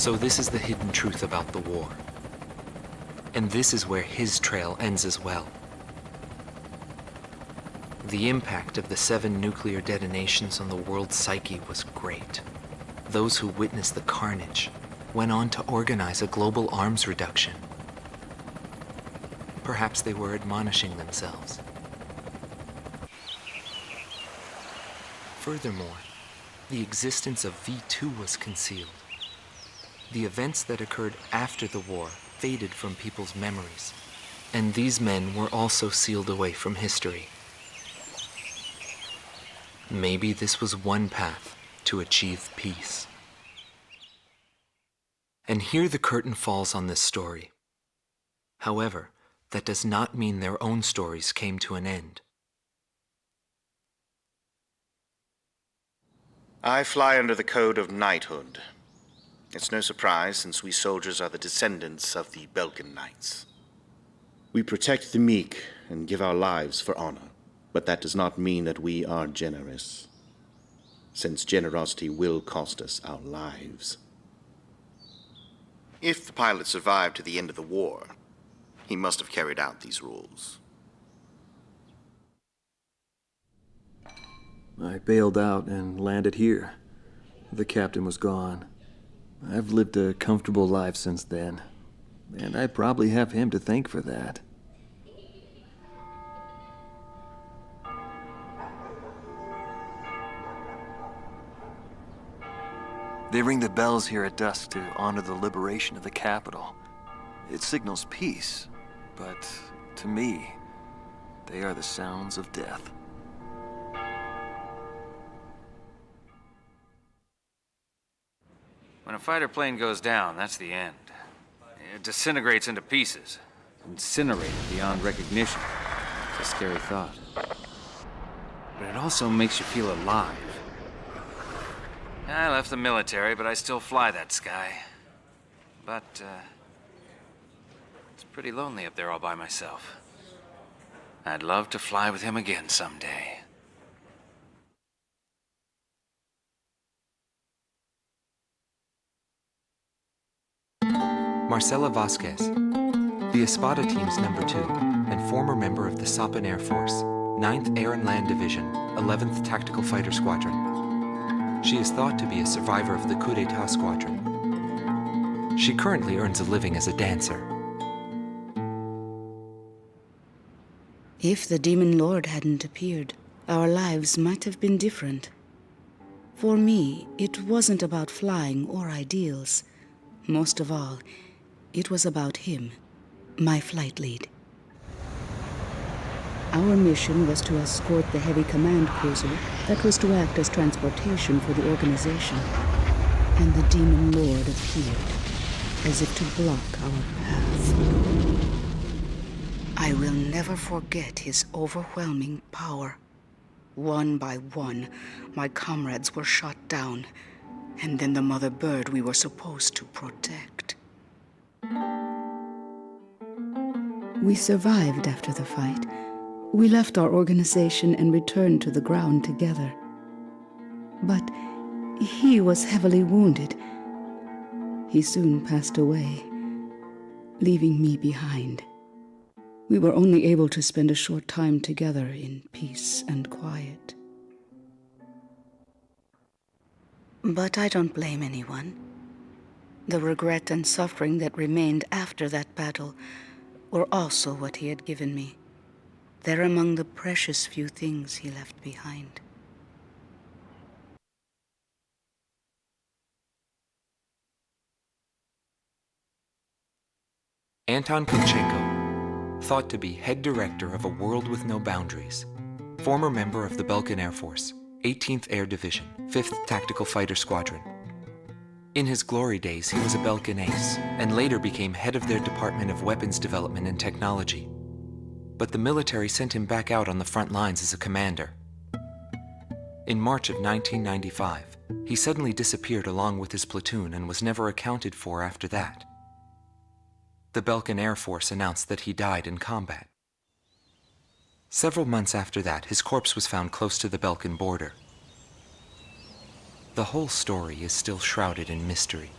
So this is the hidden truth about the war. And this is where his trail ends as well. The impact of the 7 nuclear detonations on the world's psyche was great. Those who witnessed the carnage went on to organize a global arms reduction. Perhaps they were admonishing themselves. Furthermore, the existence of V2 was concealed. The events that occurred after the war faded from people's memories, and these men were also sealed away from history. Maybe this was one path to achieve peace. And here the curtain falls on this story. However, that does not mean their own stories came to an end. I fly under the code of knighthood. It's no surprise, since we soldiers are the descendants of the BELKAN Knights. We protect the meek and give our lives for honor, but that does not mean that we are generous, since generosity will cost us our lives. If the pilot survived to the end of the war, he must have carried out these rules. I bailed out and landed here. The captain was gone. I've lived a comfortable life since then, and I probably have him to thank for that. They ring the bells here at dusk to honor the liberation of the capital. It signals peace, but to me, they are the sounds of death. When a fighter plane goes down, that's the end. It disintegrates into pieces. Incinerated beyond recognition. It's a scary thought. But it also makes you feel alive. I left the military, but I still fly that sky. But, it's pretty lonely up there all by myself. I'd love to fly with him again someday. Marcela Vasquez, the Espada team's number 2 and former member of the Sapan Air Force, 9th Air and Land Division, 11th Tactical Fighter Squadron. She is thought to be a survivor of the coup d'etat squadron. She currently earns a living as a dancer. If the Demon Lord hadn't appeared, our lives might have been different. For me, it wasn't about flying or ideals. Most of all, it was about him, my flight lead. Our mission was to escort the heavy command cruiser that was to act as transportation for the organization. And the Demon Lord appeared, as if to block our path. I will never forget his overwhelming power. One by one, my comrades were shot down, and then the mother bird we were supposed to protect. We survived after the fight. We left our organization and returned to the ground together. But he was heavily wounded. He soon passed away, leaving me behind. We were only able to spend a short time together in peace and quiet. But I don't blame anyone. The regret and suffering that remained after that battle were also what he had given me. They're among the precious few things he left behind. Anton Kunchenko, thought to be head director of A World with No Boundaries, former member of the BELKAN Air Force, 18th Air Division, 5th Tactical Fighter Squadron. In his glory days, he was a BELKAN ace, and later became head of their Department of Weapons Development and Technology. But the military sent him back out on the front lines as a commander. In March of 1995, he suddenly disappeared along with his platoon and was never accounted for after that. The BELKAN Air Force announced that he died in combat. Several months after that, his corpse was found close to the BELKAN border. The whole story is still shrouded in mystery.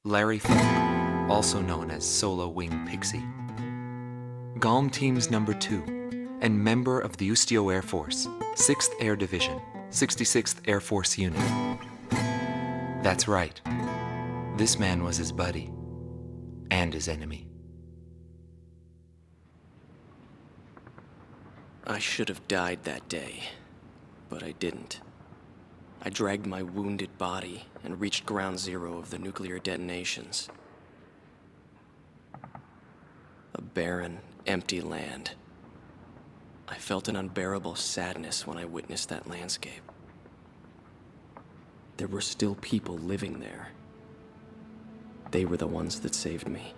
Larry Falk, also known as Solo Wing Pixie. GALM Team's number 2, and member of the Ustio Air Force, 6th Air Division, 66th Air Force Unit. That's right. This man was his buddy, and his enemy. I should have died that day, but I didn't. I dragged my wounded body and reached ground zero of the nuclear detonations. A barren, empty land. I felt an unbearable sadness when I witnessed that landscape. There were still people living there. They were the ones that saved me.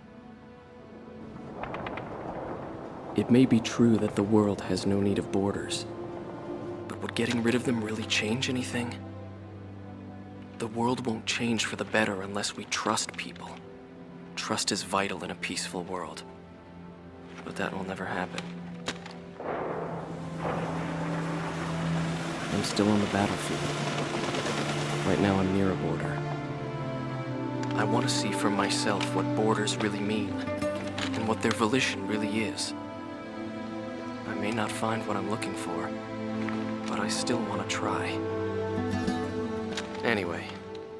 It may be true that the world has no need of borders, but would getting rid of them really change anything? The world won't change for the better unless we trust people. Trust is vital in a peaceful world. But that will never happen. I'm still on the battlefield. Right now I'm near a border. I want to see for myself what borders really mean, and what their volition really is. I may not find what I'm looking for, but I still want to try. Anyway,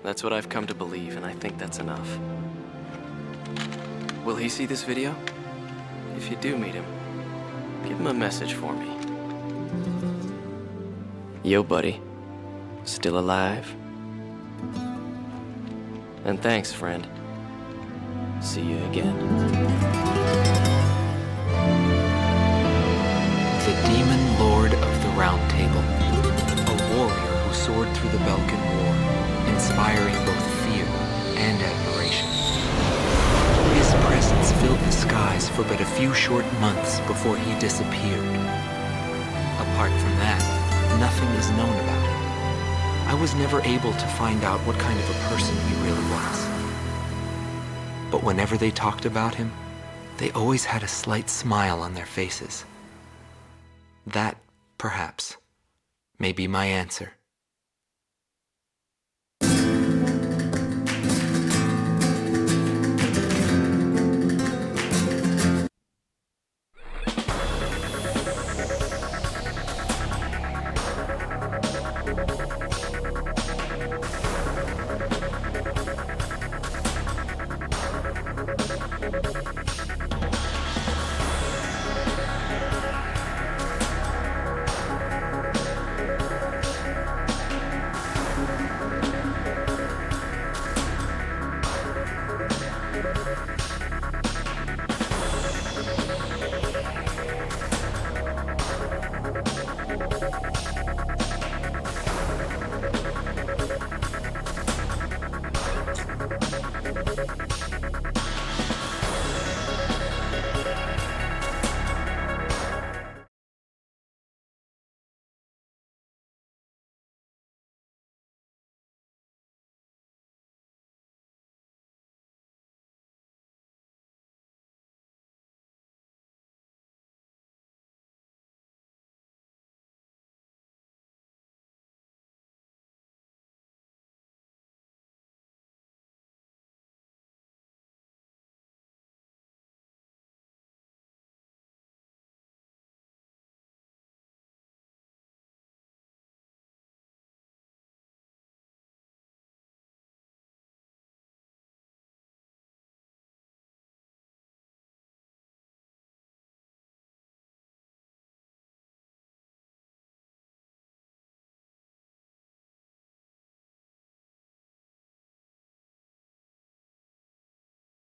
that's what I've come to believe, and I think that's enough. Will he see this video? If you do meet him, give him a message for me. Yo, buddy. Still alive? And thanks, friend. See you again. The Demon Lord of the Round Table, a warrior who soared through the Belkan War, inspiring both fear and admiration. His presence filled the skies for but a few short months before he disappeared. Apart from that, nothing is known about him. I was never able to find out what kind of a person he really was. But whenever they talked about him, they always had a slight smile on their faces. That, perhaps, may be my answer.